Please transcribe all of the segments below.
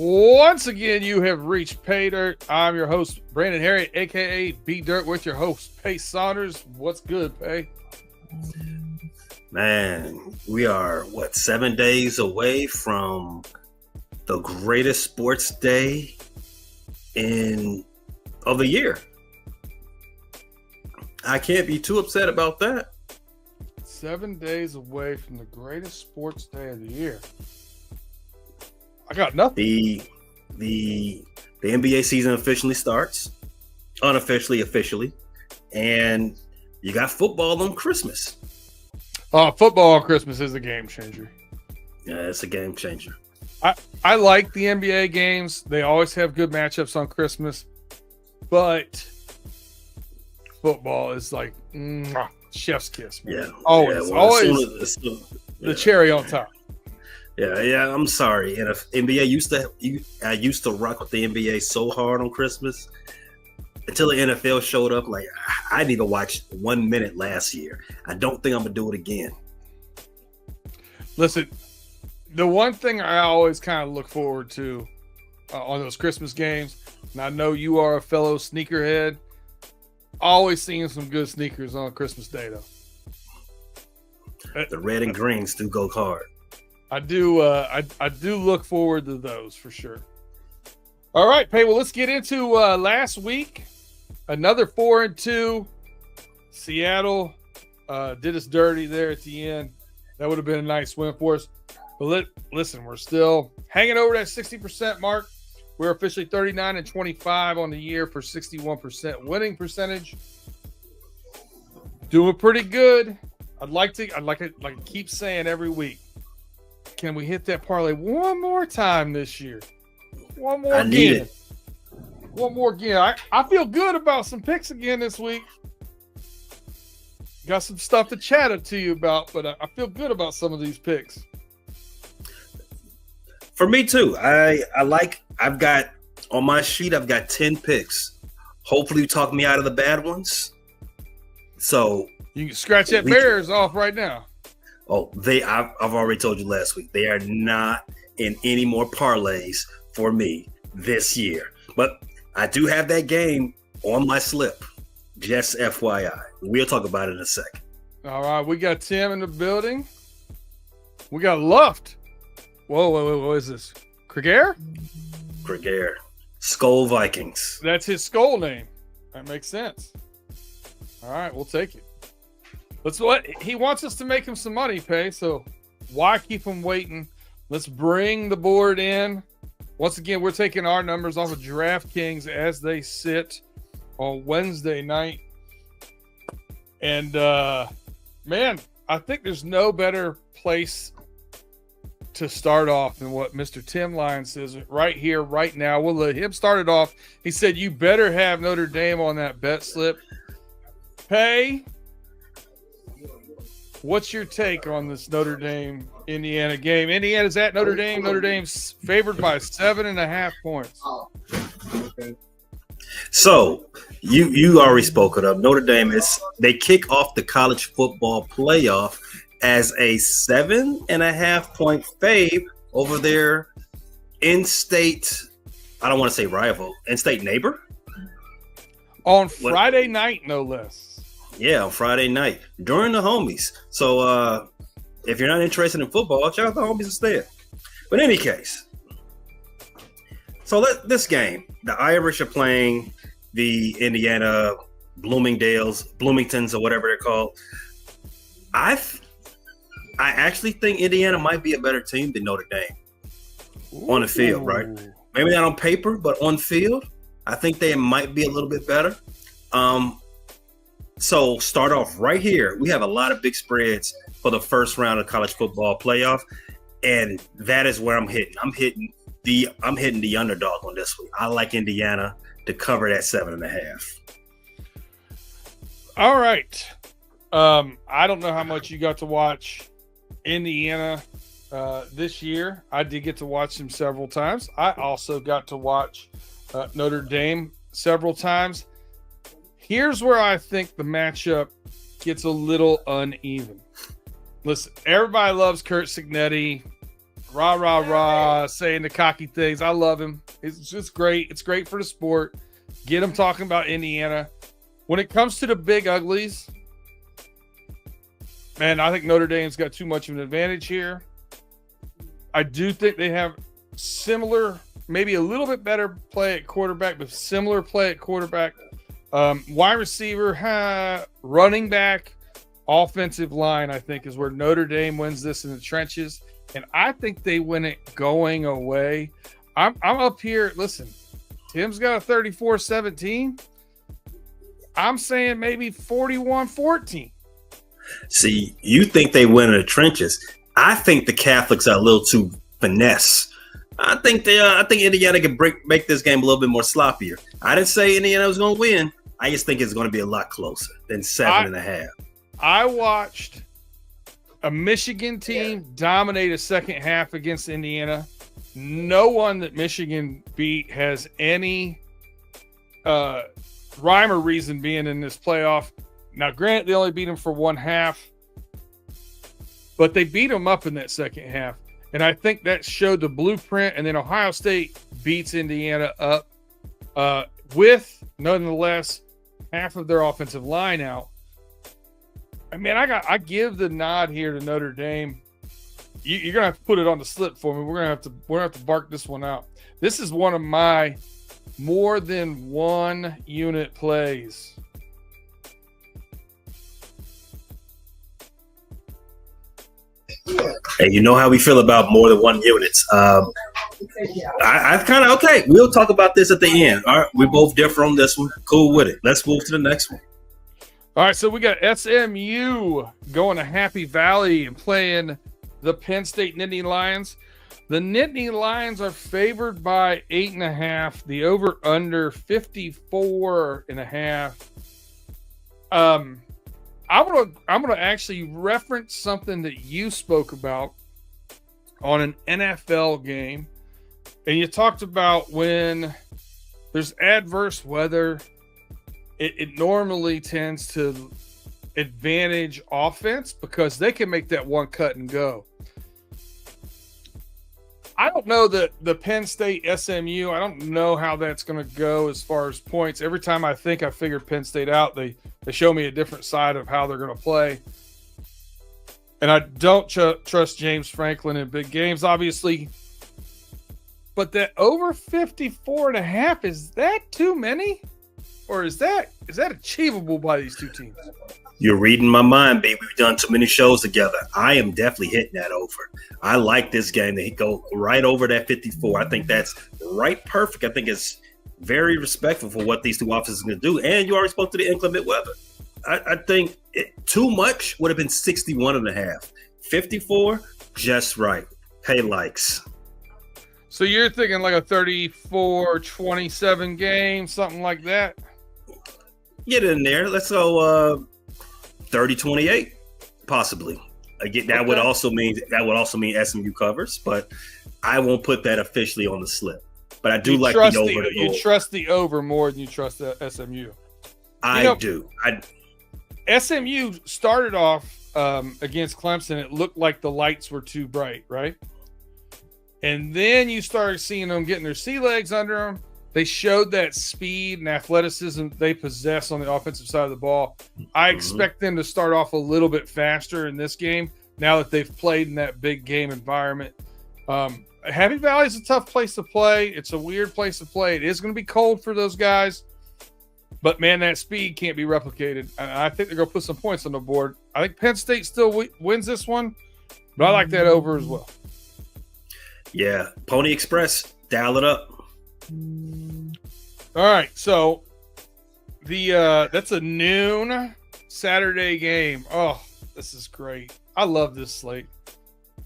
Once again, you have reached Pay Dirt. I'm your host, Brandon Herriott, a.k.a. B Dirt, with your host, Pay Saunders. What's good, Pay? Man, we are, 7 days away from the greatest sports day of the year. I can't be too upset about that. 7 days away from the greatest sports day of the year. I got nothing. The NBA season officially starts, unofficially, officially, and you got football on Christmas. Football on Christmas is a game changer. Yeah, it's a game changer. I like the NBA games. They always have good matchups on Christmas, but football is like chef's kiss, man. Yeah, always the cherry on top. Yeah. I'm sorry. And if NBA I used to rock with the NBA so hard on Christmas until the NFL showed up. Like, I didn't even watch 1 minute last year. I don't think I'm gonna do it again. Listen, the one thing I always kind of look forward to on those Christmas games, and I know you are a fellow sneakerhead, always seeing some good sneakers on Christmas Day, though. The red and greens do go hard. I do. I do look forward to those for sure. All right, Pay. Well, let's get into last week. Another 4-2. Seattle did us dirty there at the end. That would have been a nice win for us. But listen, we're still hanging over that 60% mark. We're officially 39-25 on the year for 61% winning percentage. Doing pretty good. I'd like to keep saying every week. Can we hit that parlay one more time this year? One more again. One more again. I feel good about some picks again this week. Got some stuff to chat to you about, but I feel good about some of these picks. For me too. I've got on my sheet, I've got 10 picks. Hopefully you talk me out of the bad ones. So you can scratch that Bears off right now. Oh, I've already told you last week. They are not in any more parlays for me this year. But I do have that game on my slip. Just FYI. We'll talk about it in a second. All right. We got Tim in the building. We got Luft. Whoa, what is this? Krieger? Skull Vikings. That's his skull name. That makes sense. All right. We'll take it. He wants us to make him some money, Pay, so why keep him waiting? Let's bring the board in. Once again, we're taking our numbers off of DraftKings as they sit on Wednesday night. And, man, I think there's no better place to start off than what Mr. Tim Lyons says right here, right now. We'll let him start it off. He said, you better have Notre Dame on that bet slip. Pay. What's your take on this Notre Dame Indiana game? Indiana's at Notre Dame. Notre Dame's favored by 7.5 points. So you already spoke it up. Notre Dame they kick off the college football playoff as a 7.5 point fave over their in-state. I don't want to say rival, in-state neighbor on Friday night, no less. Yeah, on Friday night during the homies. So if you're not interested in football, check out the homies instead. But in any case, so this game, the Irish are playing the Indiana Bloomingtons, or whatever they're called. I actually think Indiana might be a better team than Notre Dame on the field, right? Maybe not on paper, but on field, I think they might be a little bit better. So start off right here. We have a lot of big spreads for the first round of college football playoff, and that is where I'm hitting. I'm hitting the underdog on this one. I like Indiana to cover that 7.5. All right. I don't know how much you got to watch Indiana this year. I did get to watch them several times. I also got to watch Notre Dame several times. Here's where I think the matchup gets a little uneven. Listen, everybody loves Curt Cignetti. Rah, rah, rah, saying the cocky things. I love him. It's just great. It's great for the sport. Get him talking about Indiana. When it comes to the big uglies, man, I think Notre Dame's got too much of an advantage here. I do think they have similar, maybe a little bit better play at quarterback, but similar play at quarterback. Wide receiver, running back, offensive line, I think, is where Notre Dame wins this in the trenches. And I think they win it going away. I'm up here. Listen, Tim's got a 34-17. I'm saying maybe 41-14. See, you think they win in the trenches. I think the Catholics are a little too finesse. I think Indiana can make this game a little bit more sloppier. I didn't say Indiana was going to win. I just think it's going to be a lot closer than 7.5. I watched a Michigan team dominate a second half against Indiana. No one that Michigan beat has any rhyme or reason being in this playoff. Now, granted, they only beat them for one half, but they beat them up in that second half. And I think that showed the blueprint. And then Ohio State beats Indiana up with, nonetheless, half of their offensive line out. I mean, I give the nod here to Notre Dame. You're gonna have to put it on the slip for me. We're gonna have to bark this one out. This is one of my more than one unit plays. Hey, you know how we feel about more than one units. I kind of okay. We'll talk about this at the end. All right, we both differ on this one. Cool with it. Let's move to the next one. All right, so we got SMU going to Happy Valley and playing the Penn State Nittany Lions. The Nittany Lions are favored by 8.5. The over/under 54.5. I'm gonna actually reference something that you spoke about on an NFL game, and you talked about when there's adverse weather. It normally tends to advantage offense because they can make that one cut and go. I don't know that the Penn State SMU, I don't know how that's going to go as far as points. Every time I think I figured Penn State out, they show me a different side of how they're going to play. And I don't trust James Franklin in big games, obviously. But that over 54.5, is that too many? Or is that achievable by these two teams? You're reading my mind, baby. We've done too many shows together. I am definitely hitting that over. I like this game. They go right over that 54. I think that's right perfect. I think it's very respectful for what these two offenses are going to do. And you already spoke to the inclement weather. I think too much would have been 61.5. 54, just right. Pay likes. So you're thinking like a 34-27 game, something like that? Get in there. Let's go 30-28, possibly. Again, that would also mean SMU covers, but I won't put that officially on the slip. But I do like the over. You trust the over more than you trust the SMU. I do. SMU started off against Clemson. It looked like the lights were too bright, right? And then you started seeing them getting their sea legs under them. They showed that speed and athleticism they possess on the offensive side of the ball. I expect them to start off a little bit faster in this game now that they've played in that big game environment. Happy Valley is a tough place to play. It's a weird place to play. It is going to be cold for those guys. But, man, that speed can't be replicated. I think they're going to put some points on the board. I think Penn State still wins this one, but I like that over as well. Yeah, Pony Express, dial it up. All right, so that's a noon Saturday game. Oh, this is great. I love this slate.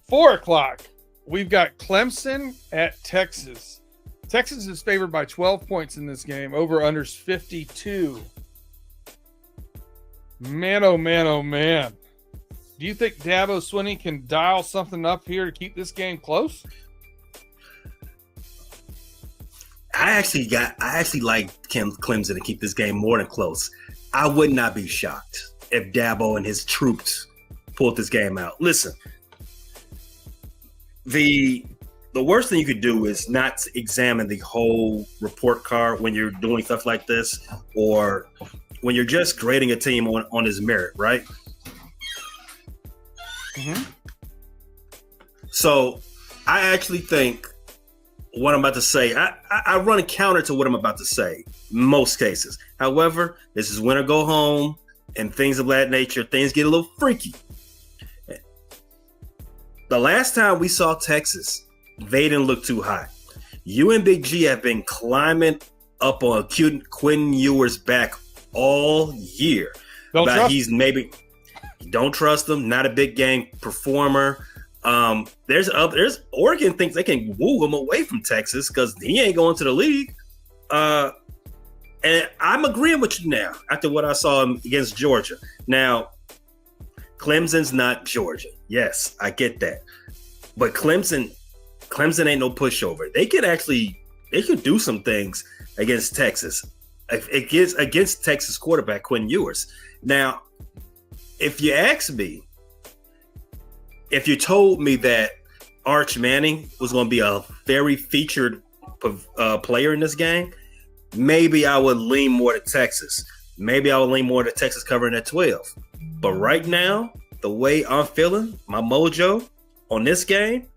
4:00, we've got Clemson at Texas. Texas is favored by 12 points in this game. Over/under's 52. Man, oh man, oh man. Do you think Dabo Swinney can dial something up here to keep this game close? I actually like Clemson to keep this game more than close. I would not be shocked if Dabo and his troops pulled this game out. Listen, the worst thing you could do is not examine the whole report card when you're doing stuff like this, or when you're just grading a team on his merit, right? Mm-hmm. So I actually think what I'm about to say, I run counter to what I'm about to say most cases. However, this is win or go home and things of that nature. Things get a little freaky. The last time we saw Texas, they didn't look too hot. You and Big G have been climbing up on Quinn Ewers' back all year. Don't trust him. Not a big game performer. There's Oregon thinks they can woo him away from Texas because he ain't going to the league. And I'm agreeing with you now after what I saw him against Georgia. Now, Clemson's not Georgia. Yes, I get that. But Clemson ain't no pushover. They could do some things against Texas. Against Texas quarterback Quinn Ewers. Now, if you ask me, if you told me that Arch Manning was going to be a very featured player in this game, maybe I would lean more to Texas. Maybe I would lean more to Texas covering at 12. But right now, the way I'm feeling, my mojo on this game,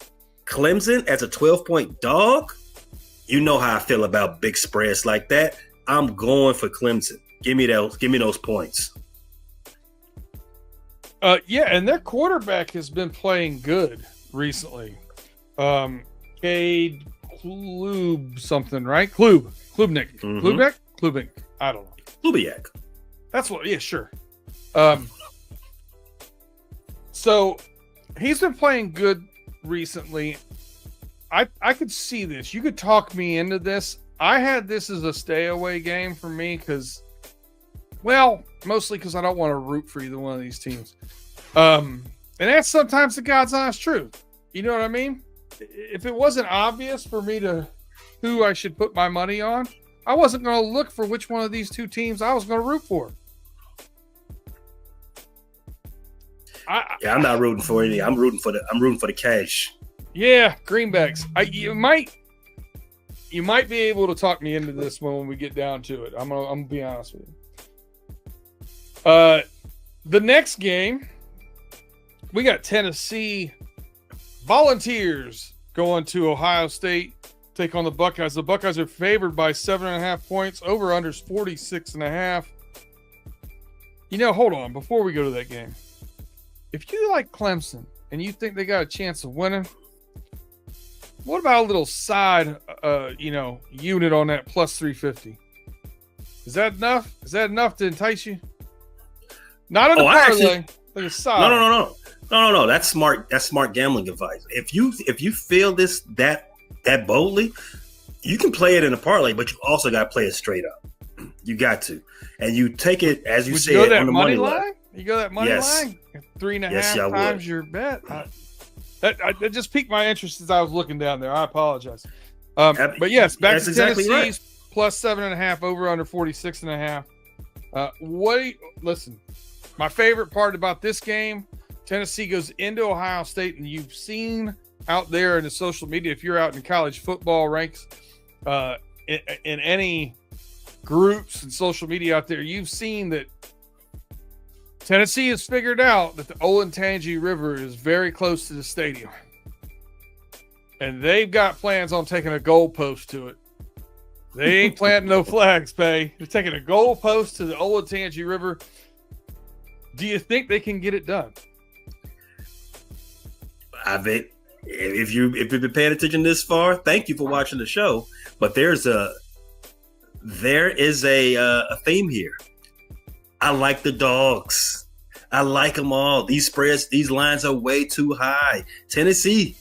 Clemson as a 12-point dog, you know how I feel about big spreads like that. I'm going for Clemson. Give me those points. Yeah, and their quarterback has been playing good recently. Cade Klub something, right? Klubnik. Mm-hmm. Klubnik. I don't know. Kubiak. That's what. Yeah, sure. So he's been playing good recently. I could see this. You could talk me into this. I had this as a stay away game for me because, well, mostly because I don't want to root for either one of these teams. And that's sometimes the God's honest truth. You know what I mean? If it wasn't obvious for me who I should put my money on, I wasn't going to look for which one of these two teams I was going to root for. I'm not rooting for any. I'm rooting for the cash. Yeah, greenbacks. You might be able to talk me into this when we get down to it. I'm gonna be honest with you. The next game, we got Tennessee Volunteers going to Ohio State, take on the Buckeyes. The Buckeyes are favored by 7.5 points. Over under 46.5. Hold on. Before we go to that game, if you like Clemson and you think they got a chance of winning, what about a little side, unit on that plus 350? Is that enough? Is that enough to entice you? Not in the parlay, like a side. No. That's smart. That's smart gambling advice. If you feel that boldly, you can play it in a parlay, but you also got to play it straight up. You got to, and you take it as you said on the money line. You go that money line 3.5 times your bet. That just piqued my interest as I was looking down there. I apologize. But yes, back to exactly Tennessee's right. plus 7.5, over under 46.5. Listen, my favorite part about this game, Tennessee goes into Ohio State, and you've seen out there in the social media, if you're out in college football ranks, in any groups and social media out there, you've seen that Tennessee has figured out that the Olentangy River is very close to the stadium. And they've got plans on taking a goalpost to it. They ain't planting no flags, Pay. They're taking a goalpost to the Olentangy River. Do you think they can get it done? I bet if you've been paying attention this far, thank you for watching the show. But there is a theme here. I like the dogs. I like them all. These spreads, these lines are way too high. Tennessee,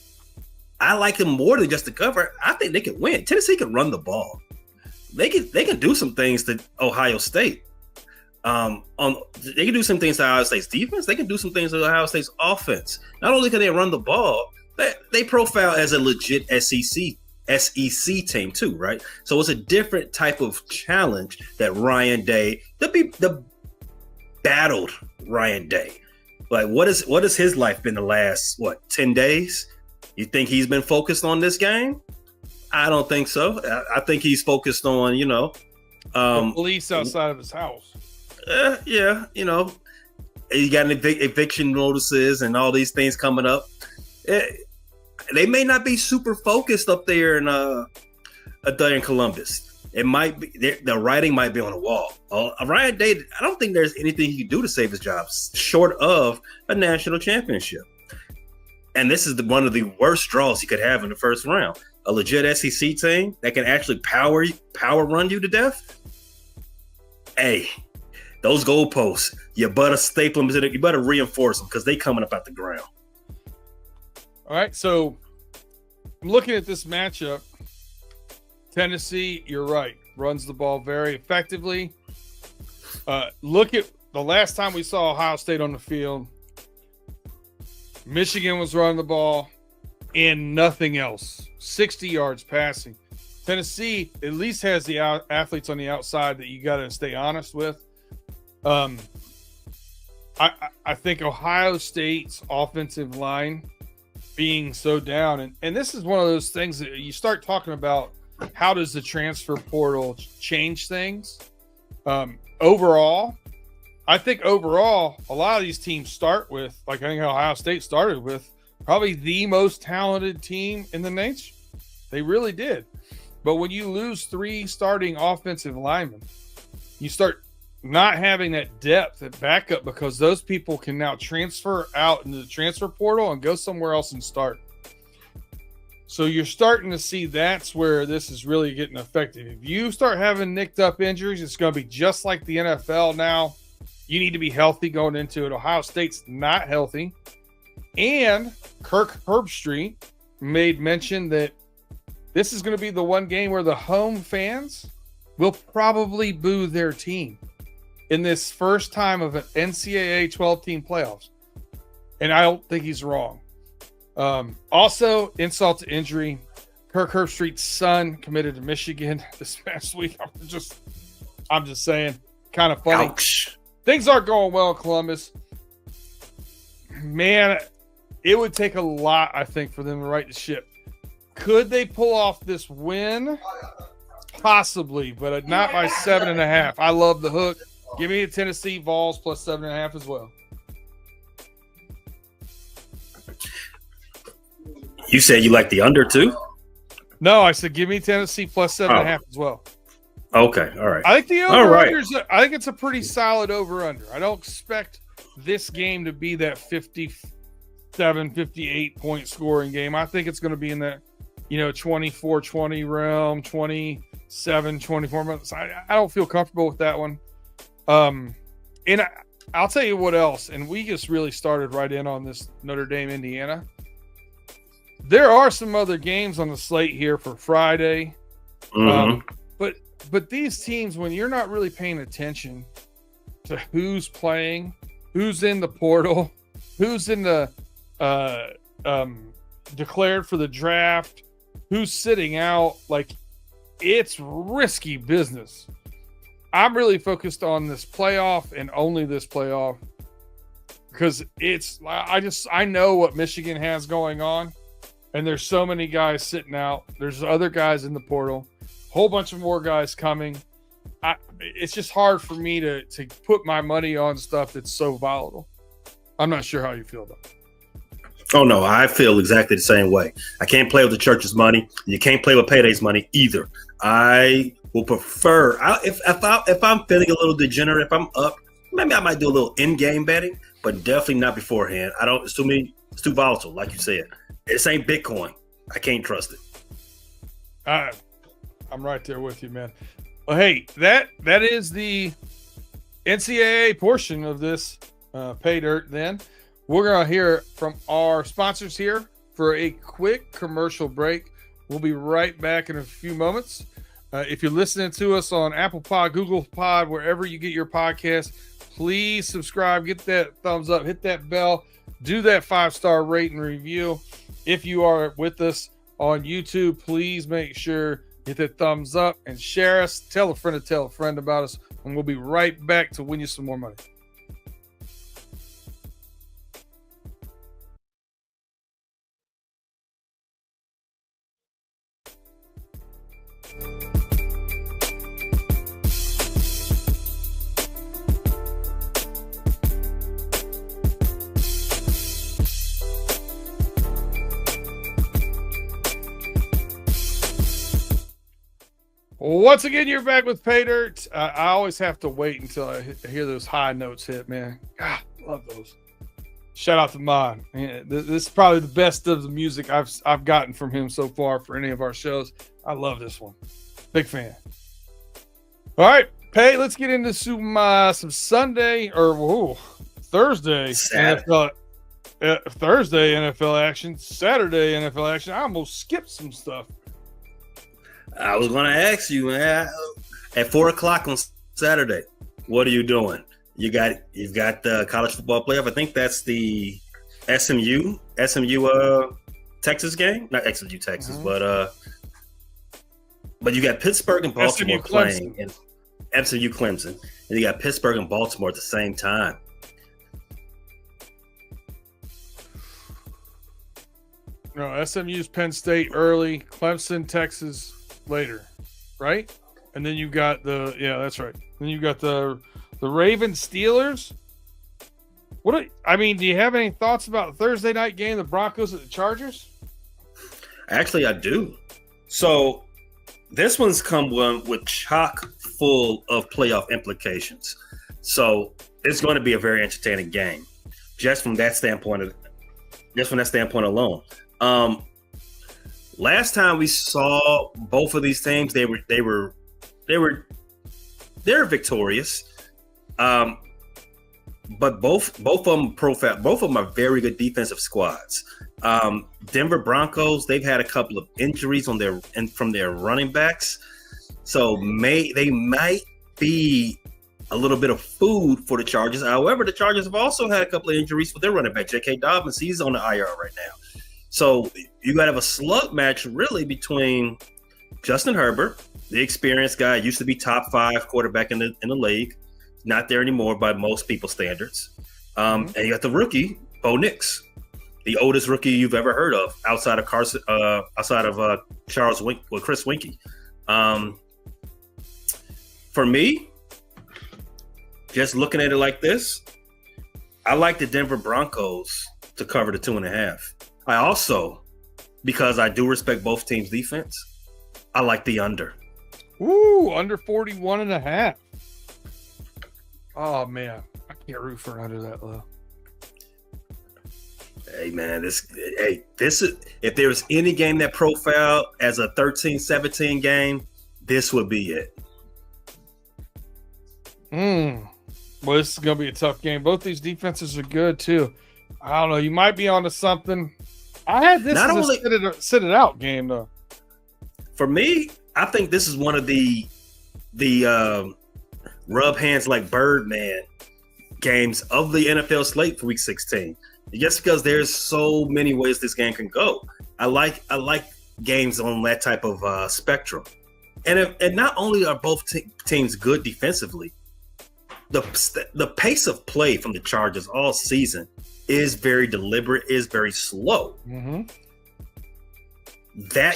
I like them more than just the cover. I think they can win. Tennessee can run the ball. They can do some things to Ohio State. They can do some things to Ohio State's defense. They can do some things to Ohio State's offense. Not only can they run the ball, they profile as a legit SEC team too, right? So it's a different type of challenge that Ryan Day, the battled Ryan Day. Like what has his life been the last 10 days? You think he's been focused on this game? I don't think so. I think he's focused on, the police outside of his house. Yeah, he got eviction notices and all these things coming up. They may not be super focused up there in Columbus. It might be the writing might be on the wall. Ryan Day, I don't think there's anything he can do to save his job short of a national championship. And this is one of the worst draws he could have in the first round. A legit SEC team that can actually power run you to death. Hey, those goalposts, you better staple them. You better reinforce them because they coming up out the ground. All right, so I'm looking at this matchup. Tennessee, you're right, runs the ball very effectively. Look at the last time we saw Ohio State on the field. Michigan was running the ball and nothing else. 60 yards passing. Tennessee at least has the athletes on the outside that you got to stay honest with. I think Ohio State's offensive line being so down, and this is one of those things that you start talking about. How does the transfer portal change things? Overall, I think a lot of these teams start with, like I think Ohio State started with, probably the most talented team in the nation. They really did. But when you lose 3 starting offensive linemen, you start not having that depth at backup because those people can now transfer out into the transfer portal and go somewhere else and start. So you're starting to see that's where this is really getting effective. If you start having nicked up injuries, it's going to be just like the NFL now. You need to be healthy going into it. Ohio State's not healthy. And Kirk Herbstreit made mention that this is going to be the one game where the home fans will probably boo their team in this first time of an NCAA 12-team playoffs. And I don't think he's wrong. Also, insult to injury, Kirk Herbstreit's son committed to Michigan this past week. I'm just saying, kind of funny. Ouch. Things aren't going well in Columbus. Man, it would take a lot, I think, for them to right the ship. Could they pull off this win? Possibly, but not by 7.5. I love the hook. Give me a Tennessee Vols plus 7.5 as well. You said you like the under too? No, I said give me Tennessee plus 7.5 as well. Okay, all right. I think the over-under I think it's a pretty solid over-under. I don't expect this game to be that 57, 58-point scoring game. I think it's going to be in that 24-20 realm, 27-24 minutes. I don't feel comfortable with that one. And I'll tell you what else, and we just really started right in on this Notre Dame, Indiana. There are some other games on the slate here for Friday. Mm-hmm. But these teams, when you're not really paying attention to who's playing, who's in the portal, who's in the declared for the draft, who's sitting out, like, it's risky business. I'm really focused on this playoff and only this playoff because I know what Michigan has going on, and there's so many guys sitting out. There's other guys in the portal. Whole bunch of more guys coming. It's just hard for me to put my money on stuff that's so volatile. I'm not sure how you feel about it. Oh, no, I feel exactly the same way. I can't play with the church's money. You can't play with Payday's money either. I will prefer, if I'm feeling a little degenerate, if I'm up, maybe I might do a little in-game betting, but definitely not beforehand. It's too volatile, like you said. This ain't Bitcoin. I can't trust it. I'm right there with you, man. Well, hey, that is the NCAA portion of this Pay Dirt. Then we're going to hear from our sponsors here for a quick commercial break. We'll be right back in a few moments. If you're listening to us on Apple Pod, Google Pod, wherever you get your podcast, please subscribe, get that thumbs up, hit that bell, do that 5-star rate and review. If you are with us on YouTube, please make sure hit that thumbs up and share us. Tell a friend about us, and we'll be right back to win you some more money. Once again, you're back with Pay Dirt. I always have to wait until I hear those high notes hit, man. God, love those. Shout out to Mon. This is probably the best of the music I've gotten from him so far for any of our shows. I love this one. Big fan. All right, Pay, let's get into some Sunday or Thursday NFL. Thursday NFL action, Saturday NFL action. I almost skipped some stuff. I was going to ask you, man, at 4:00 on Saturday, what are you doing? You've got the college football playoff. I think that's the SMU Texas game, not SMU Texas, but you got Pittsburgh and Baltimore playing, and SMU Clemson, and you got Pittsburgh and Baltimore at the same time. No, SMU's Penn State early, Clemson, Texas later, right? And then you got that's right. Then you got the Ravens Steelers. Do you have any thoughts about the Thursday night game, the Broncos at the Chargers? Actually, I do. So this one's come with chock full of playoff implications. So it's going to be a very entertaining game, just from that standpoint alone. Last time we saw both of these teams, they were victorious. But both of them are very good defensive squads. Denver Broncos, they've had a couple of injuries from their running backs, so they might be a little bit of food for the Chargers. However, the Chargers have also had a couple of injuries for their running back, J.K. Dobbins. He's on the IR right now. So you got to have a slug match really between Justin Herbert, the experienced guy, used to be top 5 quarterback in the league, not there anymore by most people's standards. And you got the rookie, Bo Nix, the oldest rookie you've ever heard of outside of Chris Winkie. For me, just looking at it like this, I like the Denver Broncos to cover the 2.5. I also, because I do respect both teams' defense, I like the under. Ooh, under 41.5. Oh, man. I can't root for under that low. Hey, man, this is, if there was any game that profiled as a 13-17 game, this would be it. Well, this is going to be a tough game. Both these defenses are good, too. I don't know. You might be onto something. I had this as a sit it out game, though. For me, I think this is one of the rub hands like Birdman games of the NFL slate for Week 16. Just because there's so many ways this game can go. I like games on that type of spectrum. And not only are both teams good defensively, the pace of play from the Chargers all season is very deliberate, is very slow. Mm-hmm.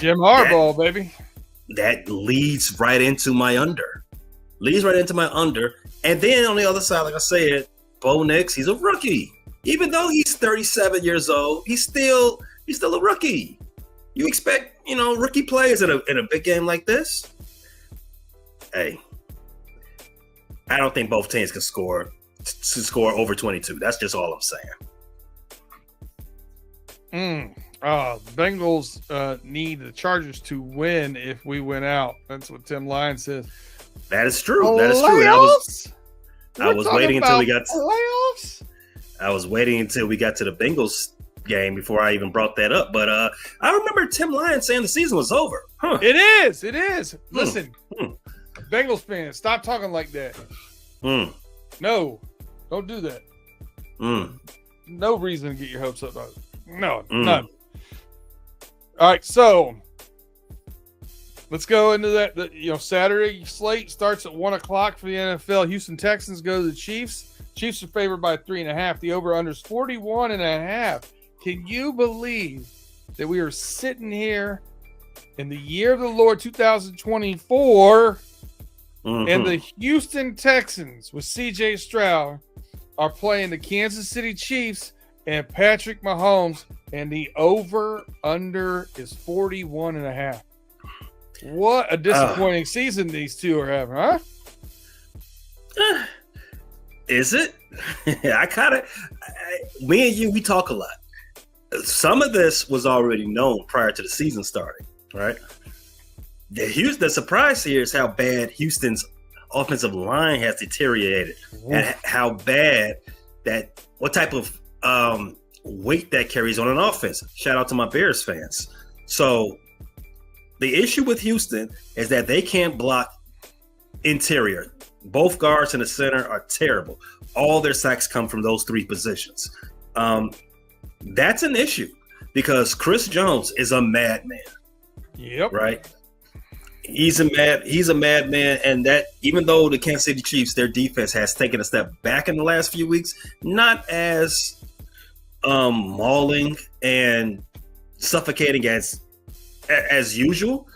Jim Harbaugh, baby. That leads right into my under. And then on the other side, like I said, Bo Nix, he's a rookie. Even though he's 37 years old, he's still a rookie. You expect, rookie players in a big game like this? Hey, I don't think both teams can score over 22. That's just all I'm saying. Bengals need the Chargers to win if we win out. That's what Tim Lyon says. That is true. I was waiting until we got playoffs. I was waiting until we got to the Bengals game before I even brought that up. But I remember Tim Lyon saying the season was over. Huh. It is. Listen, Bengals fans, stop talking like that. No, don't do that. No reason to get your hopes up about it. No, none. All right, so let's go into that. Saturday slate starts at 1:00 for the NFL. Houston Texans go to the Chiefs. Chiefs are favored by 3.5. The over/under is 41.5. Can you believe that we are sitting here in the year of the Lord 2024, and the Houston Texans with C.J. Stroud are playing the Kansas City Chiefs and Patrick Mahomes, and the over/under is 41.5. What a disappointing season these two are having, huh? Is it? Me and you, we talk a lot. Some of this was already known prior to the season starting, right? The surprise here is how bad Houston's offensive line has deteriorated, and how bad what type of weight that carries on an offense. Shout out to my Bears fans. So the issue with Houston is that they can't block interior. Both guards in the center are terrible. All their sacks come from those three positions. That's an issue because Chris Jones is a madman. Yep. Right. He's a madman, and that even though the Kansas City Chiefs, their defense has taken a step back in the last few weeks, not as mauling and suffocating as usual,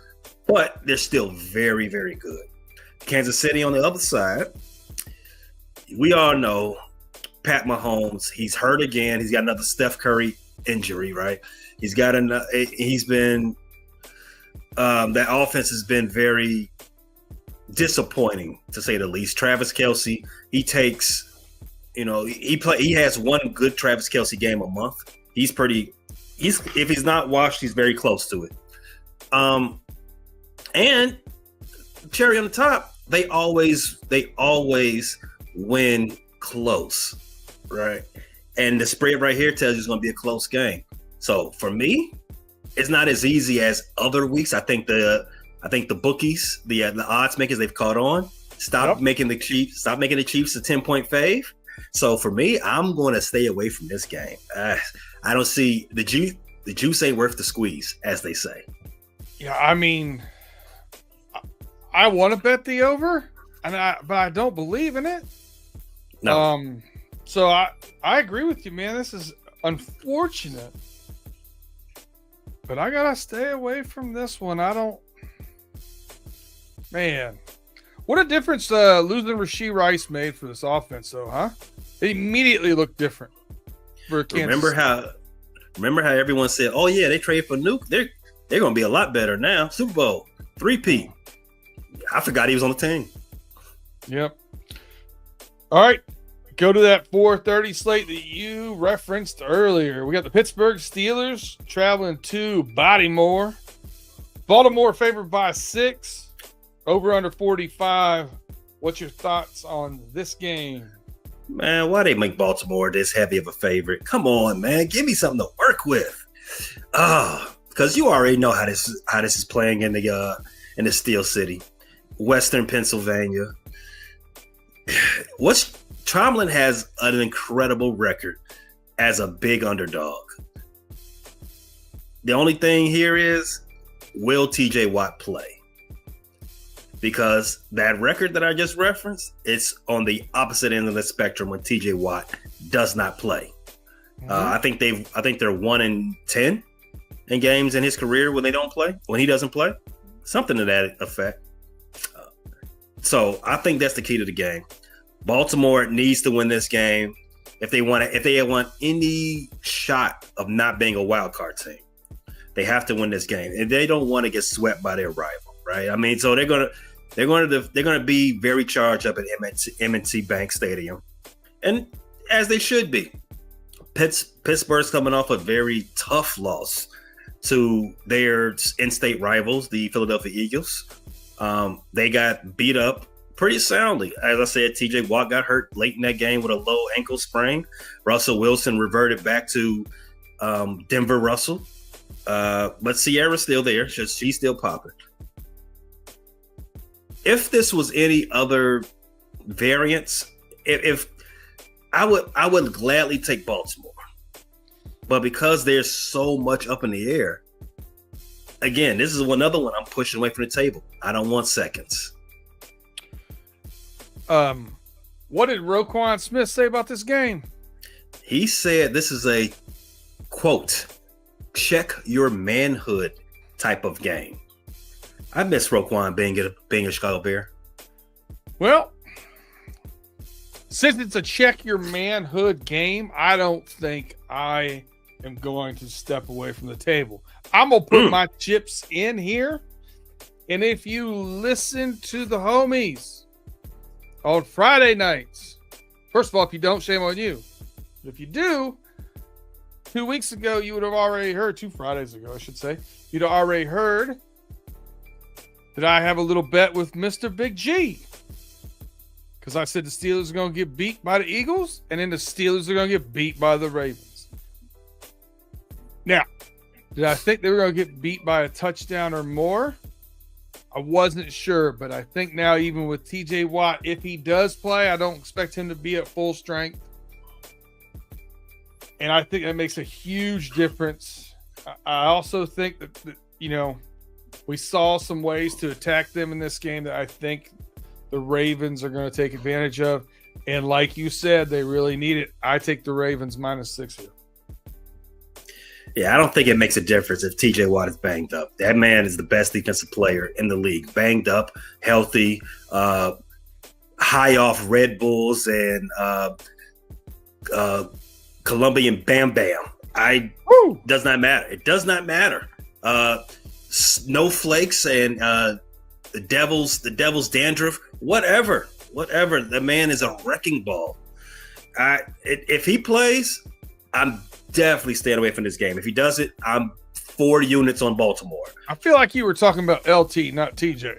but they're still very, very good. Kansas City on the other side, we all know Pat Mahomes, he's hurt again. He's got another Steph Curry injury, right? He's been that offense has been very disappointing, to say the least. Travis Kelce, he has one good Travis Kelce game a month. If he's not washed, he's very close to it. And cherry on the top, they always win close, right? And the spread right here tells you it's going to be a close game. So for me, it's not as easy as other weeks. I think the bookies, the odds makers, they've caught on. Stop making the Chiefs a 10-point fave. So for me, I'm going to stay away from this game. I don't see the juice ain't worth the squeeze, as they say. Yeah, I mean, I want to bet the over, but I don't believe in it. No. So I agree with you, man. This is unfortunate, but I gotta stay away from this one. Man, what a difference losing Rashee Rice made for this offense, though, huh? It immediately looked different for Kansas. Remember how everyone said, "Oh yeah, they traded for Nuke. They're going to be a lot better now." Super Bowl 3-peat. I forgot he was on the team. Yep. All right. Go to that 4:30 slate that you referenced earlier. We got the Pittsburgh Steelers traveling to Baltimore. Baltimore favored by 6. Over under 45. What's your thoughts on this game? Man, why they make Baltimore this heavy of a favorite? Come on, man. Give me something to work with. Because you already know how this is playing in the Steel City, Western Pennsylvania. Tomlin has an incredible record as a big underdog. The only thing here is, will TJ Watt play? Because that record that I just referenced, it's on the opposite end of the spectrum when TJ Watt does not play. Mm-hmm. I think they're 1-10 in games in his career when he doesn't play, something to that effect. So I think that's the key to the game. Baltimore needs to win this game if they want any shot of not being a wild card team. They have to win this game, and they don't want to get swept by their rival, right? I mean, so they're gonna be very charged up at M&T Bank Stadium, and as they should be. Pittsburgh's coming off a very tough loss to their in-state rivals, the Philadelphia Eagles. They got beat up pretty soundly. As I said, TJ Watt got hurt late in that game with a low ankle sprain. Russell Wilson reverted back to Denver Russell. But Sierra's still there. She's still popping. If this was any other variants, if I would gladly take Baltimore. But because there's so much up in the air, again, this is another one I'm pushing away from the table. I don't want seconds. What did Roquan Smith say about this game? He said this is a, quote, check your manhood type of game. I miss Roquan being a Chicago Bear. Well, since it's a check your manhood game, I don't think I am going to step away from the table. I'm going to put my chips in here, And if you listen to the homies on Friday nights, first of all, if you don't, shame on you. But if you do, 2 weeks ago, you would have already heard, 2 Fridays ago, I should say, you'd have already heard that I have a little bet with Mr. Big G. Because I said the Steelers are going to get beat by the Eagles, and then the Steelers are going to get beat by the Ravens. Now, did I think they were going to get beat by a touchdown or more? I wasn't sure, but I think now even with TJ Watt, if he does play, I don't expect him to be at full strength. And I think that makes a huge difference. I also think that, we saw some ways to attack them in this game that I think the Ravens are going to take advantage of. And like you said, they really need it. I take the Ravens -6 here. Yeah, I don't think it makes a difference if TJ Watt is banged up. That man is the best defensive player in the league. Banged up, healthy, high off Red Bulls and Colombian Bam Bam. Does not matter. It does not matter. Snowflakes and the devil's dandruff, whatever. The man is a wrecking ball. If he plays, I'm definitely staying away from this game. If he does it, I'm 4 units on Baltimore. I feel like you were talking about LT, not TJ.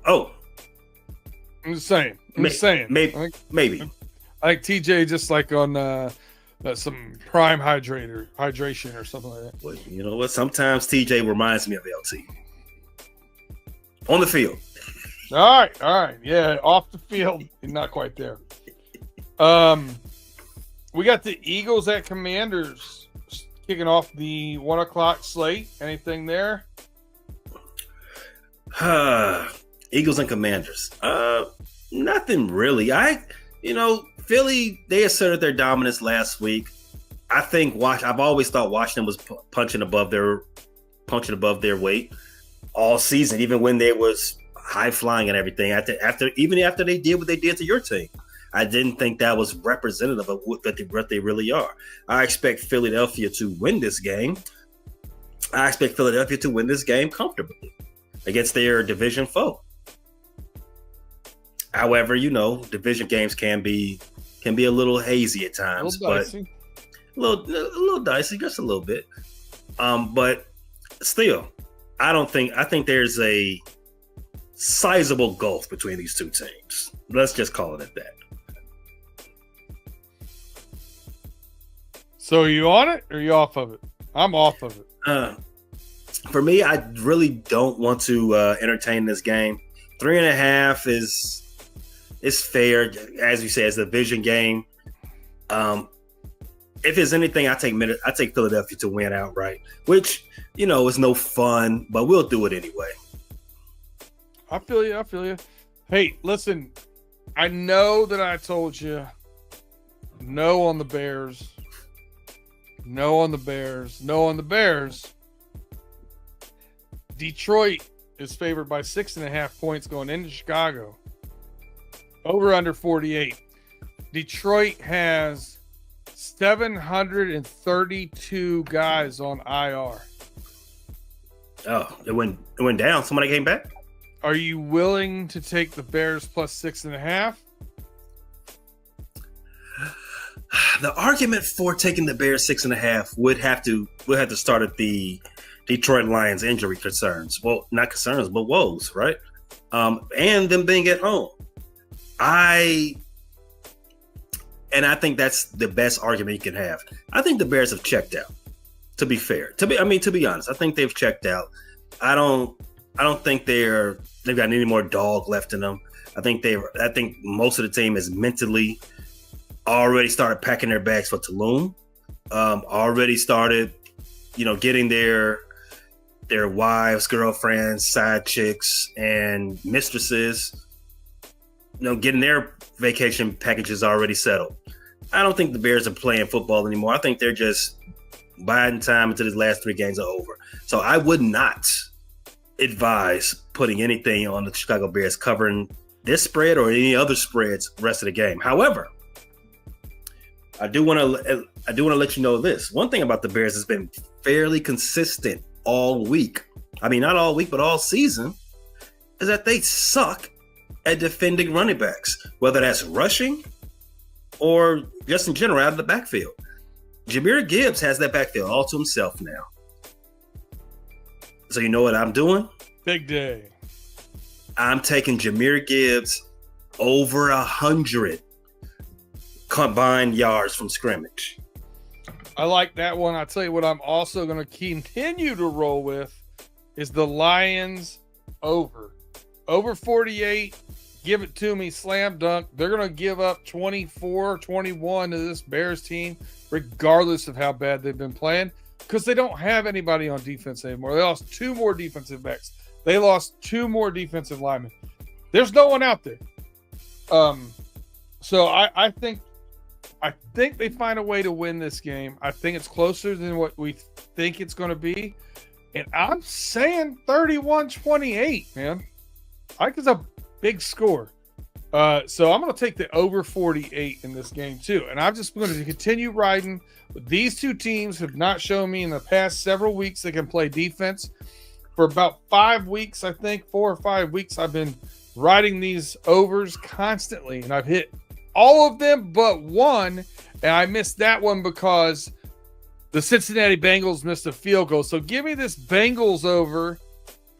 Oh, I'm just saying. Maybe. I think TJ just like on some prime hydration or something like that. Well, you know what? Sometimes TJ reminds me of LT. On the field. All right. Yeah, off the field. Not quite there. We got the Eagles at Commanders kicking off the 1:00 slate. Anything there? Eagles and Commanders. Nothing really. Philly, they asserted their dominance last week. I think I've always thought Washington was punching above their weight all season, even when they was high flying and everything. Even after they did what they did to your team, I didn't think that was representative of what they really are. I expect Philadelphia to win this game. I expect Philadelphia to win this game comfortably against their division foe. However, division games can be a little hazy at times, but a little dicey, just a little bit. But still, I think there's a sizable gulf between these two teams. Let's just call it at that. So are you on it or are you off of it? I'm off of it. For me, I really don't want to entertain this game. 3.5 is fair, as you say, as a division game. If it's anything, I take Philadelphia to win outright, which is no fun, but we'll do it anyway. I feel you. Hey, listen, I know that I told you no on the Bears. No on the Bears. Detroit is favored by 6.5 points going into Chicago. Over under 48. Detroit has 732 guys on IR. Oh, it went down. Somebody came back. Are you willing to take the Bears plus 6.5? The argument for taking the Bears 6.5 would have to start at the Detroit Lions injury concerns. Well, not concerns, but woes, right? And them being at home. I think that's the best argument you can have. I think the Bears have checked out. To be fair, to be honest, I think they've checked out. I don't think they've got any more dog left in them. I think most of the team is mentally already started packing their bags for Tulum. Already started, getting their wives, girlfriends, side chicks, and mistresses, getting their vacation packages already settled. I don't think the Bears are playing football anymore. I think they're just biding time until these last 3 games are over. So I would not advise putting anything on the Chicago Bears covering this spread or any other spreads rest of the game. However, I do want to let you know this. One thing about the Bears has been fairly consistent all week. I mean, not all week, but all season, is that they suck at defending running backs, whether that's rushing or just in general out of the backfield. Jahmyr Gibbs has that backfield all to himself now. So you know what I'm doing? Big day. I'm taking Jahmyr Gibbs over 100 combined yards from scrimmage. I like that one. I'll tell you what I'm also going to continue to roll with is the Lions over. Over 48. Give it to me. Slam dunk. They're going to give up 24-21 to this Bears team, regardless of how bad they've been playing, because they don't have anybody on defense anymore. They lost 2 more defensive backs. They lost 2 more defensive linemen. There's no one out there. So I think they find a way to win this game. I think it's closer than what we think it's going to be. And I'm saying 31-28, man. I think it's a big score. So I'm going to take the over 48 in this game too. And I'm just going to continue riding. These two teams have not shown me in the past several weeks they can play defense. For about 5 weeks, I think, 4 or 5 weeks, I've been riding these overs constantly. And I've hit all of them but one. And I missed that one because the Cincinnati Bengals missed a field goal. So give me this Bengals over.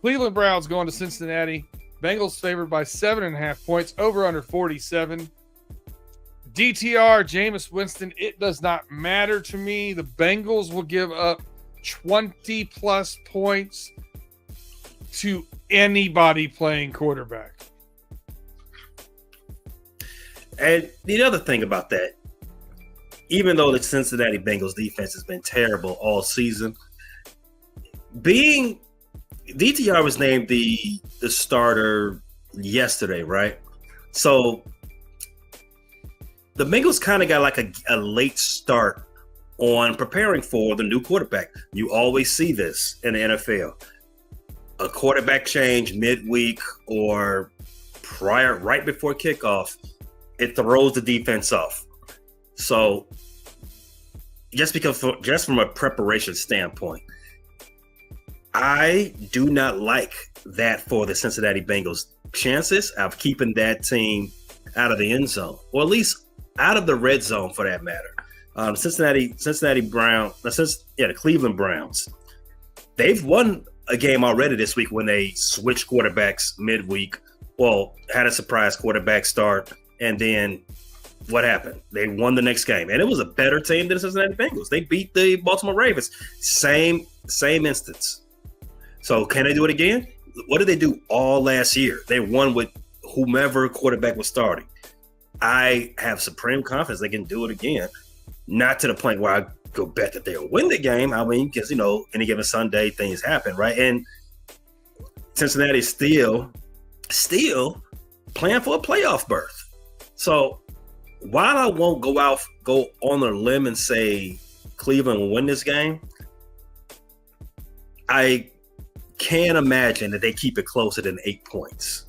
Cleveland Browns going to Cincinnati. Bengals favored by 7.5 points, over under 47. DTR, Jameis Winston, it does not matter to me. The Bengals will give up 20 plus points to anybody playing quarterback. And the other thing about that, even though the Cincinnati Bengals defense has been terrible all season, DTR was named the starter yesterday, right? So the Bengals kind of got like a late start on preparing for the new quarterback. You always see this in the NFL. A quarterback change midweek or right before kickoff, it throws the defense off. So just from a preparation standpoint, I do not like that for the Cincinnati Bengals' chances of keeping that team out of the end zone, or at least out of the red zone for that matter. The Cleveland Browns, they've won a game already this week when they switched quarterbacks midweek. Well, had a surprise quarterback start, and then what happened? They won the next game, and it was a better team than the Cincinnati Bengals. They beat the Baltimore Ravens. Same instance. So can they do it again? What did they do all last year? They won with whomever quarterback was starting. I have supreme confidence they can do it again. Not to the point where I go bet that they'll win the game. I mean, because, any given Sunday, things happen, right? And Cincinnati is still playing for a playoff berth. So while I won't go on a limb and say Cleveland will win this game, I can't imagine that they keep it closer than 8 points.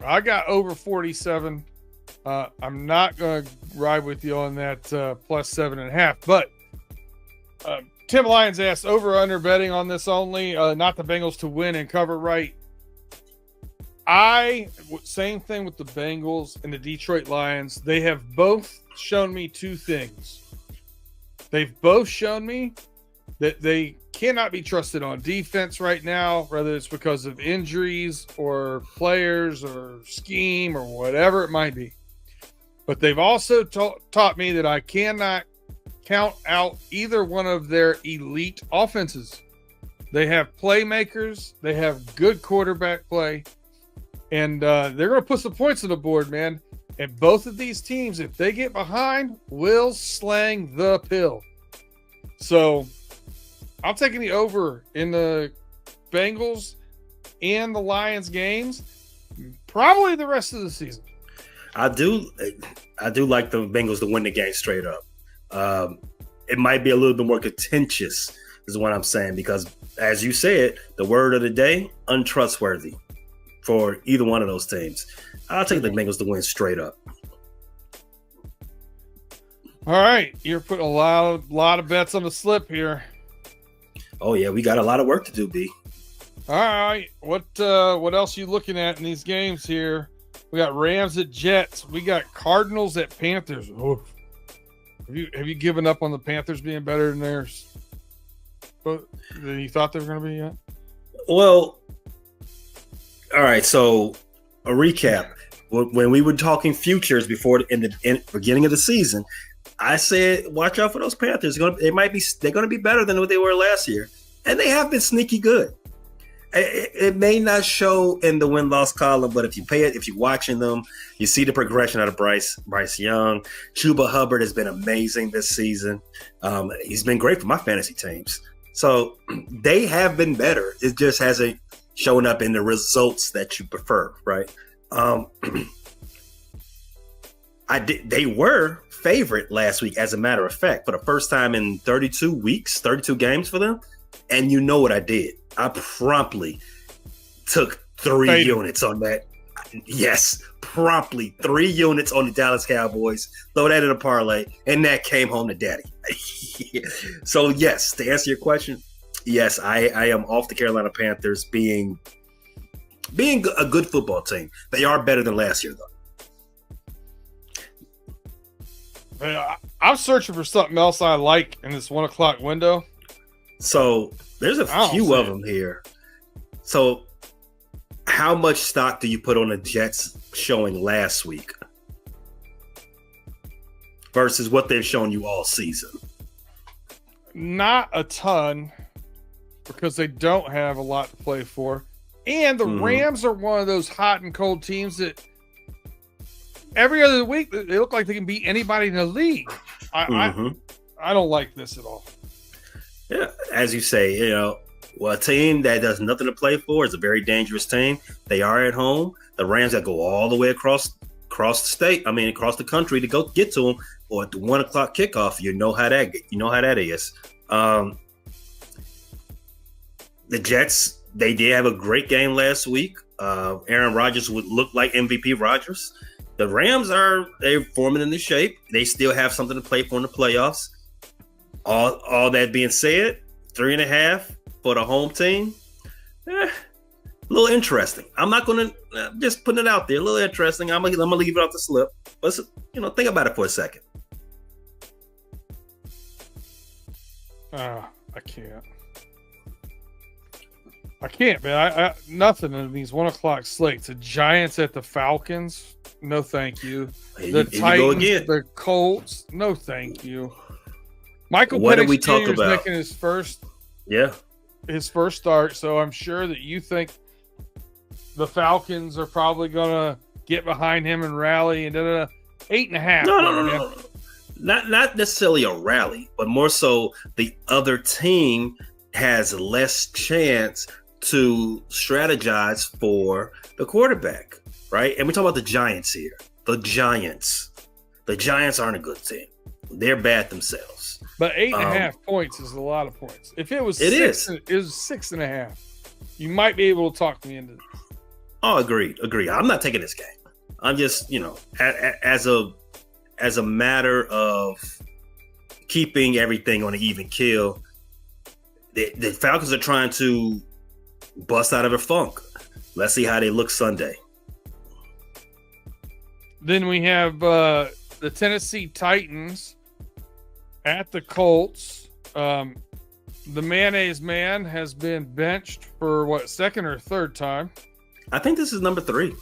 I got over 47. I'm not going to ride with you on that plus 7.5. But Tim Lyons asked over under betting on this only, not the Bengals to win and cover right. Same thing with the Bengals and the Detroit Lions. They have both shown me two things. They've both shown me that they cannot be trusted on defense right now, whether it's because of injuries or players or scheme or whatever it might be. But they've also taught me that I cannot count out either one of their elite offenses. They have playmakers. They have good quarterback play. And they're going to put some points on the board, man. And both of these teams, if they get behind, will slang the pill. So I'm taking the over in the Bengals and the Lions games, probably the rest of the season. I do like the Bengals to win the game straight up. It might be a little bit more contentious, is what I'm saying, because as you said, the word of the day, untrustworthy for either one of those teams. I'll take the Bengals to win straight up. All right, you're putting a lot of bets on the slip here. Oh yeah, we got a lot of work to do, B. All right, what else you looking at in these games here? We got Rams at Jets. We got Cardinals at Panthers. Oof. Have you given up on the Panthers being better than theirs? But than you thought they were going to be yet? Well, all right. So a recap: when we were talking futures before in the beginning of the season, I said, watch out for those Panthers. They're going to be better than what they were last year, and they have been sneaky good. It may not show in the win-loss column, but if you're watching them, you see the progression out of Bryce Young. Chuba Hubbard has been amazing this season. He's been great for my fantasy teams. So they have been better. It just hasn't shown up in the results that you prefer, right? They were favorite last week, as a matter of fact, for the first time in 32 games for them. And you know what I did? I promptly took 3 units on that. Yes, promptly 3 units on the Dallas Cowboys. Throw that in a parlay, and that came home to daddy. So, yes, to answer your question, yes, I am off the Carolina Panthers being a good football team. They are better than last year, though. I'm searching for something else I like in this 1 o'clock window. So there's a few of them here. So how much stock do you put on the Jets showing last week versus what they've shown you all season? Not a ton, because they don't have a lot to play for. And the Rams are one of those hot and cold teams that every other week they look like they can beat anybody in the league. I don't like this at all. Yeah, as you say, a team that does nothing to play for is a very dangerous team. They are at home. The Rams that go all the way across the state, across the country to go get to them, or at the 1 o'clock kickoff, you know how that is. The Jets, they did have a great game last week. Aaron Rodgers would look like MVP Rodgers. The Rams they're forming into shape. They still have something to play for in the playoffs. All that being said, 3.5 for the home team. A little interesting. I'm not going to just putting it out there. A little interesting. I'm gonna leave it off the slip. But think about it for a second. I can't, man. I nothing in these 1 o'clock slates. The Giants at the Falcons. No, thank you. The Titans, the Colts. No, thank you. Michael Penix Jr. is making his first start, so I'm sure that you think the Falcons are probably going to get behind him and rally. And 8.5. No. Not necessarily a rally, but more so the other team has less chance to strategize for the quarterback, right? And we're talking about the Giants here. The Giants aren't a good team. They're bad themselves. But 8.5 points is a lot of points. If it was it 6.5, you might be able to talk me into this. Oh, agreed. I'm not taking this game. I'm just, as a matter of keeping everything on an even keel, the Falcons are trying to bust out of a funk. Let's see how they look Sunday. Then we have the Tennessee Titans at the Colts. The mayonnaise man has been benched for second or third time? I think this is number 3.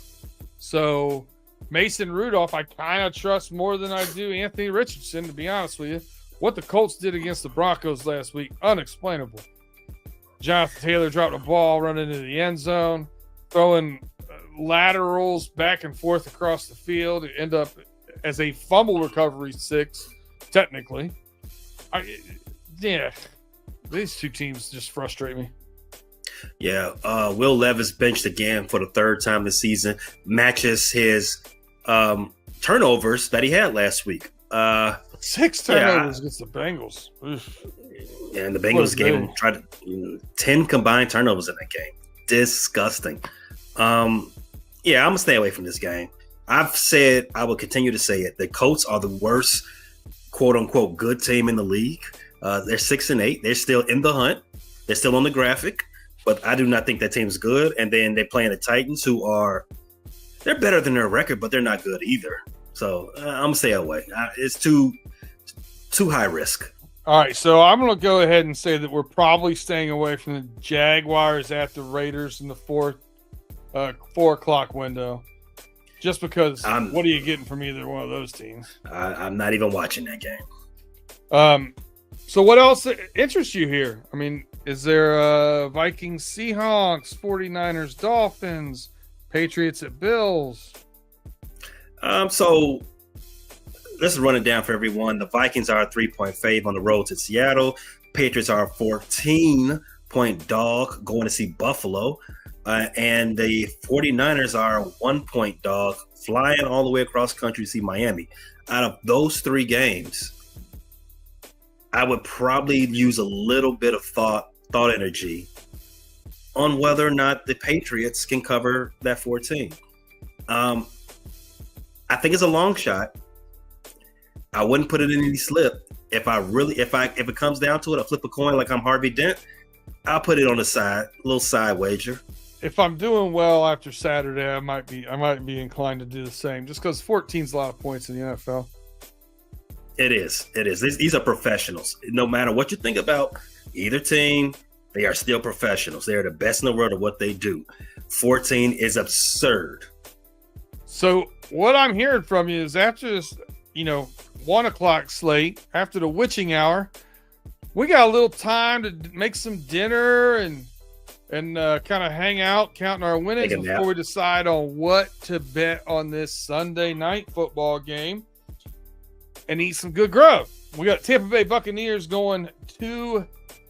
So Mason Rudolph, I kind of trust more than I do Anthony Richardson, to be honest with you. What the Colts did against the Broncos last week, unexplainable. Jonathan Taylor dropped a ball running into the end zone, throwing laterals back and forth across the field. It ended up as a fumble recovery 6, technically. These two teams just frustrate me. Yeah, Will Levis benched again for the 3rd time this season. Matches his turnovers that he had last week. 6 turnovers against the Bengals. Oof. And the Bengals tried 10 combined turnovers in that game. Disgusting. I'm gonna stay away from this game. I've said, I will continue to say it. The Colts are the worst quote unquote good team in the league. They're 6-8. They're still in the hunt. They're still on the graphic, but I do not think that team's good. And then they're playing the Titans, they're better than their record, but they're not good either. So I'm gonna stay away. It's too high risk. All right, so I'm going to go ahead and say that we're probably staying away from the Jaguars at the Raiders in the 4 o'clock window, just because what are you getting from either one of those teams? I'm not even watching that game. So what else interests you here? I mean, is there Vikings, Seahawks, 49ers, Dolphins, Patriots at Bills? So let's run it down for everyone. The Vikings are a 3-point fave on the road to Seattle. Patriots are a 14-point dog going to see Buffalo. And the 49ers are a 1-point dog flying all the way across country to see Miami. Out of those 3 games, I would probably use a little bit of thought energy on whether or not the Patriots can cover that 14. I think it's a long shot. I wouldn't put it in any slip. If it comes down to it, I flip a coin like I'm Harvey Dent. I'll put it on the side, a little side wager. If I'm doing well after Saturday, I might be inclined to do the same, just because 14's a lot of points in the NFL. It is. These are professionals. No matter what you think about either team, they are still professionals. They are the best in the world at what they do. 14 is absurd. So what I'm hearing from you is after this, 1 o'clock slate, after the witching hour, we got a little time to make some dinner and kind of hang out, counting our winnings before we decide on what to bet on this Sunday night football game and eat some good grub. We got Tampa Bay Buccaneers going to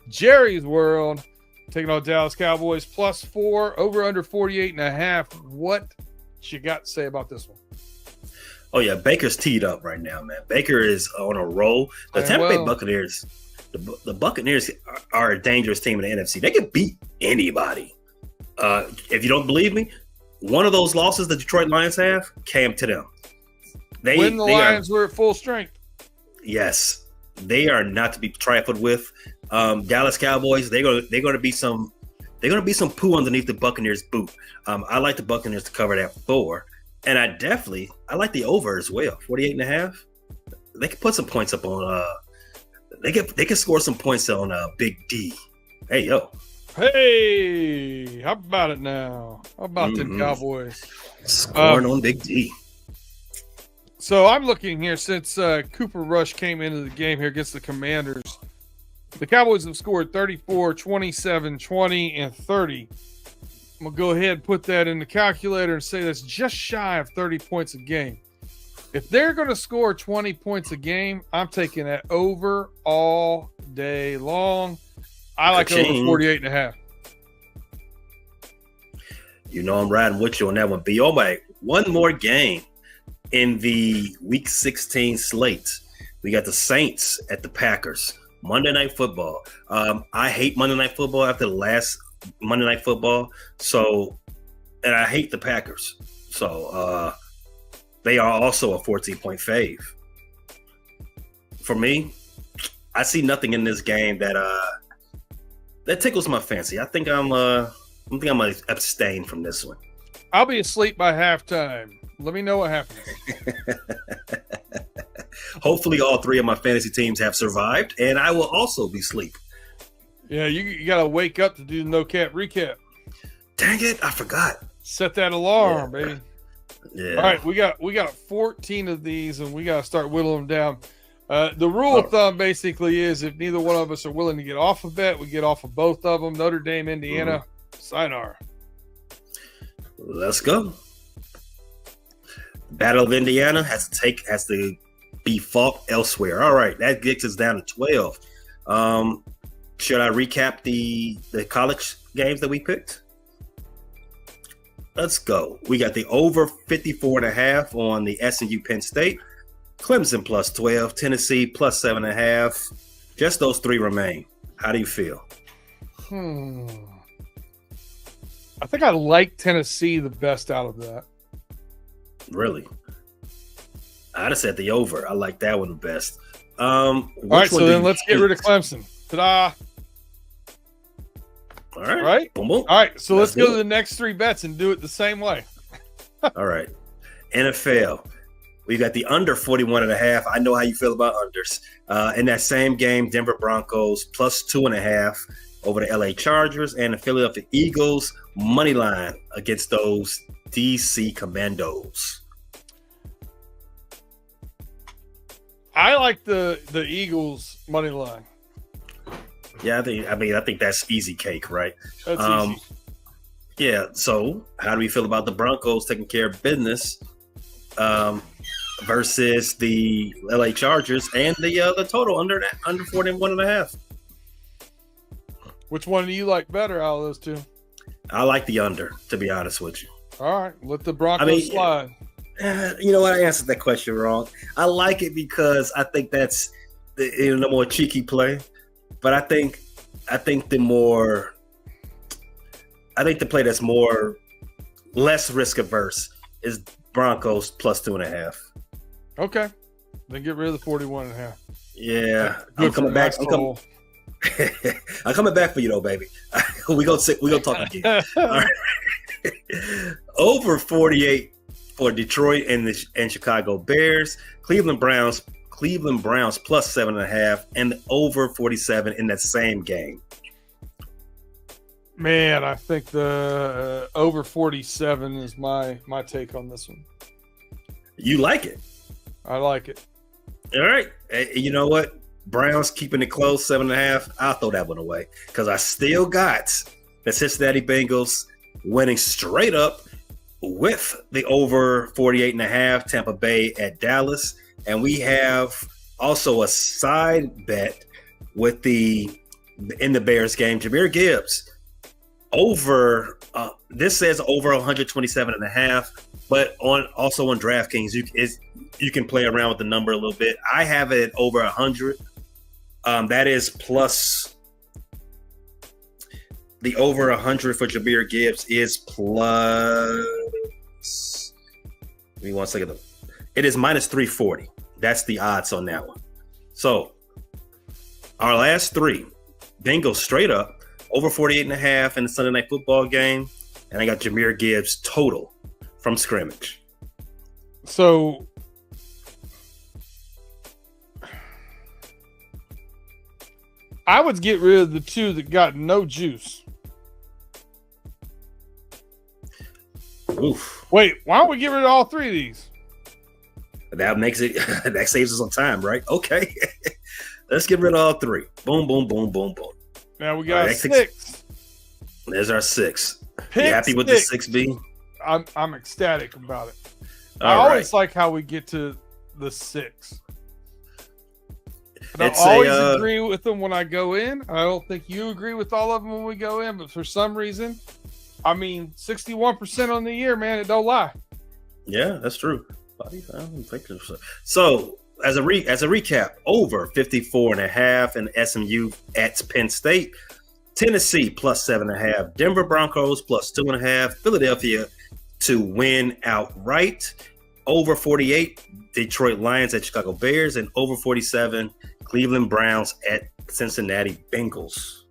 Jerry's World, taking on Dallas Cowboys +4, over under 48.5. What you got to say about this one? Oh yeah, Baker's teed up right now, man. Baker is on a roll. The Tampa Bay Buccaneers, the Buccaneers are a dangerous team in the NFC. They can beat anybody. If you don't believe me, one of those losses the Detroit Lions have came to them. When the Lions were at full strength. Yes, they are not to be trifled with. Dallas Cowboys, they're going to be some poo underneath the Buccaneers' boot. I like the Buccaneers to cover that 4. And I like the over as well, 48.5. They can put some points up on. They can score some points on Big D. Hey yo. Hey, how about it now? How about them Cowboys scoring on Big D? So I'm looking here since Cooper Rush came into the game here against the Commanders. The Cowboys have scored 34, 27, 20, and 30. I'm going to go ahead and put that in the calculator and say that's just shy of 30 points a game. If they're going to score 20 points a game, I'm taking that over all day long. I like over 48.5. I'm riding with you on that one, B. Oh, my. One more game in the Week 16 slate. We got the Saints at the Packers. Monday Night Football. I hate Monday Night Football after the last Monday Night Football. And I hate the Packers. So they are also a 14-point fave. For me, I see nothing in this game that tickles my fancy. I think I'm gonna abstain from this one. I'll be asleep by halftime. Let me know what happens. Hopefully all 3 of my fantasy teams have survived, and I will also be asleep. Yeah, you got to wake up to do the no-cap recap. Dang it, I forgot. Set that alarm, baby. Yeah. All right, we got 14 of these, and we got to start whittling them down. The rule of thumb basically is if neither one of us are willing to get off a bet, we get off of both of them. Notre Dame, Indiana, sayonara. Let's go. Battle of Indiana has to be fought elsewhere. All right, that gets us down to 12. Should I recap the college games that we picked? Let's go. We got the over 54.5 on the SMU Penn State, Clemson +12, Tennessee +7.5. Just those 3 remain. How do you feel? I think I like Tennessee the best out of that. Really? I'd have said the over. I like that one the best. All right, so then let's get rid of Clemson. Ta-da! All right. Right? Boom, boom. All right, so let's go do to the next 3 bets and do it the same way. All right. NFL. We got the under 41.5. I know how you feel about unders. In that same game, Denver Broncos plus 2.5 over the LA Chargers, and the Philadelphia Eagles money line against those DC Commandos. I like the Eagles money line. Yeah, I think that's easy cake, right? That's easy. Yeah. So, how do we feel about the Broncos taking care of business versus the LA Chargers and the total under 41.5? Which one do you like better out of those two? I like the under, to be honest with you. All right, let the Broncos slide. You know what? I answered that question wrong. I like it because I think that's the more cheeky play. But I think the play that's less risk averse is Broncos plus 2.5. Okay, then get rid of the 41.5. Yeah, I'm coming back. I'm coming back for you though, baby. we gonna talk again. All right. Over 48 for Detroit and Chicago Bears. Cleveland Browns plus 7.5, and over 47 in that same game. Man, I think the over 47 is my take on this one. You like it? I like it. All right. You know what? Browns keeping it close, 7.5. I'll throw that one away because I still got the Cincinnati Bengals winning straight up with the over 48.5, Tampa Bay at Dallas. And we have also a side bet with in the Bears game, Jahmyr Gibbs over. This says over 127.5, but also on DraftKings, you can play around with the number a little bit. I have it over 100. That is plus the over 100 for Jahmyr Gibbs is plus. Give me 1 second. It is minus 340. That's the odds on that one. So our last 3, Bengals straight up over 48.5 in the Sunday Night Football game, and I got Jahmyr Gibbs total from scrimmage. So I would get rid of the 2 that got no juice. Oof. Wait, why don't we get rid of all 3 of these? That makes it that saves us on time, right? Okay. Let's get rid of all 3. Boom, boom, boom, boom, boom. Now we got 6. There's our 6. You happy with the 6B? I'm ecstatic about it. All I right. always like how we get to the 6. And I always agree with them when I go in. I don't think you agree with all of them when we go in, but for some reason, 61% on the year, man, it don't lie. Yeah, that's true. So as a recap, over 54.5 in SMU at Penn State, Tennessee plus 7.5, Denver Broncos plus 2.5, Philadelphia to win outright, over 48, Detroit Lions at Chicago Bears, and over 47, Cleveland Browns at Cincinnati Bengals.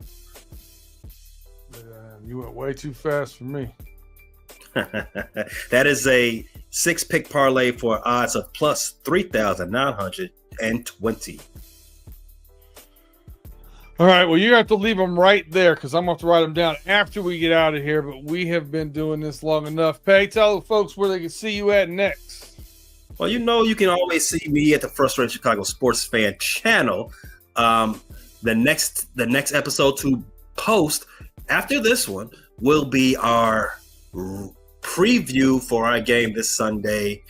You went way too fast for me. That is a 6-pick parlay for odds of plus 3,920. All right, well, you have to leave them right there because I'm going to have to write them down after we get out of here, but we have been doing this long enough. Pay, tell the folks where they can see you at next. Well, you can always see me at the Frustrated Chicago Sports Fan channel. The next episode to post after this one will be our preview for our game this Sunday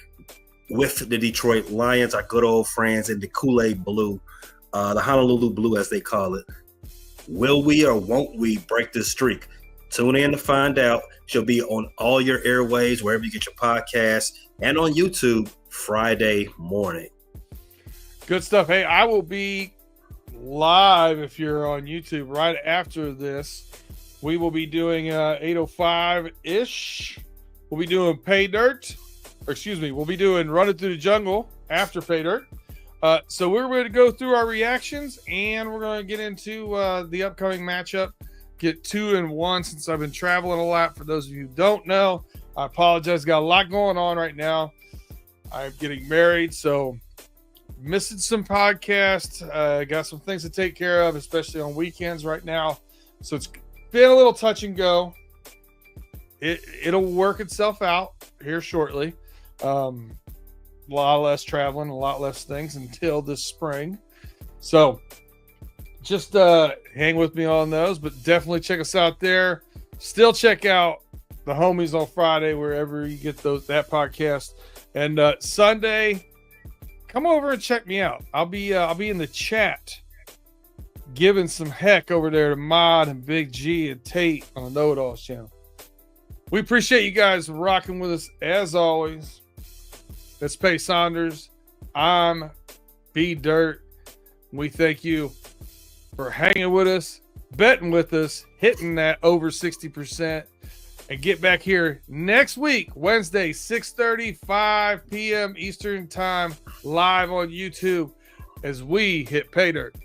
with the Detroit Lions, our good old friends in the Kool-Aid Blue, the Honolulu Blue as they call it. Will we or won't we break this streak? Tune in to find out. She'll be on all your airways, wherever you get your podcasts, and on YouTube Friday morning. Good stuff. Hey, I will be live if you're on YouTube right after this. We will be doing 8:05-ish. We'll be doing Pay Dirt. We'll be doing Running Through the Jungle after Pay Dirt. So we're going to go through our reactions, and we're going to get into the upcoming matchup. Get 2-1 since I've been traveling a lot. For those of you who don't know, I apologize. Got a lot going on right now. I'm getting married, so missing some podcasts. Got some things to take care of, especially on weekends right now. So it's been a little touch and go. It'll work itself out here shortly. A lot less traveling, a lot less things until this spring. So just hang with me on those, but definitely check us out there. Still check out the homies on Friday, wherever you get that podcast. And Sunday, come over and check me out. I'll be in the chat giving some heck over there to Mod and Big G and Tate on the Know It Alls channel. We appreciate you guys rocking with us as always. That's Pay Saunders. I'm B Dirt. We thank you for hanging with us, betting with us, hitting that over 60%, and get back here next week, Wednesday, 6:30, 5 p.m. Eastern Time, live on YouTube as we hit Pay Dirt.